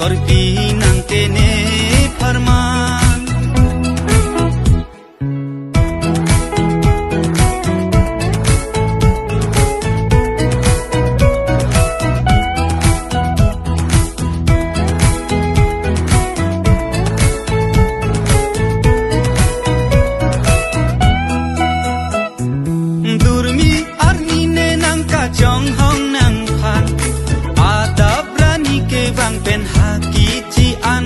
korpi nang kene farman durmi arnine nang kajong hong nang phan adab rani ke bang pen haki cian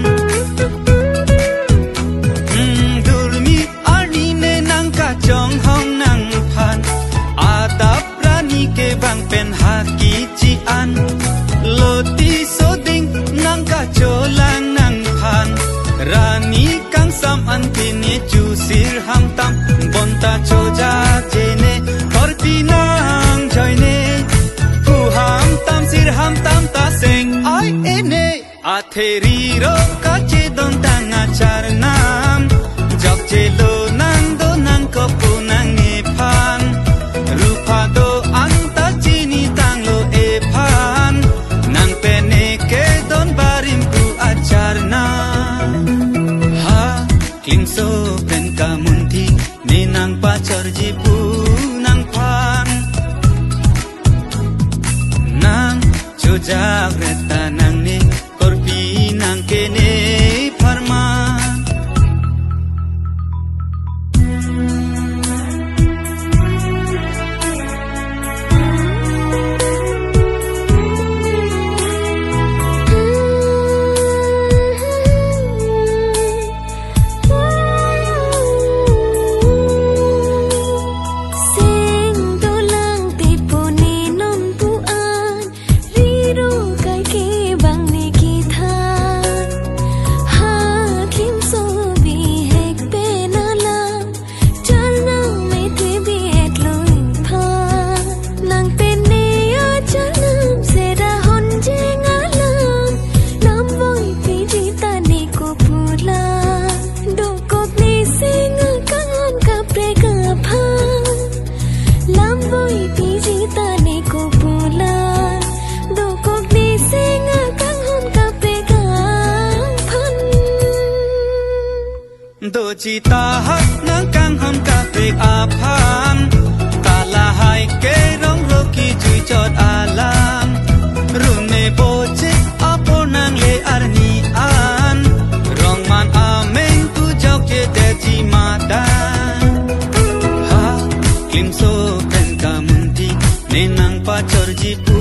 durmi arnine nang kajong hong nang phan adab rani ke bang pen haki cian loti soding nang kajolang nang phan rani kang sam antine jusir ham tam bonta choja jene korpi nang joine pu ham tam sir ham tam ta sing ai ene atheri ro kache don tang achar nam jok jelo nang do nang ko pu nang ne phan rupa do anta chini tang lo e phan nang pene ke don barim pu achar na ha klimso pen kamunti ni nang pachor ji pu nang phan nang chujak reta nang ni korpi nang kene farman do chita hat nang kang hom ka pek aphan tala hai ke rong roki chui chot alam rune boche apo nang le arni an rong man ameng tu jok je de ji mata ha kim so pen kamunti ne nang pa chor ji pu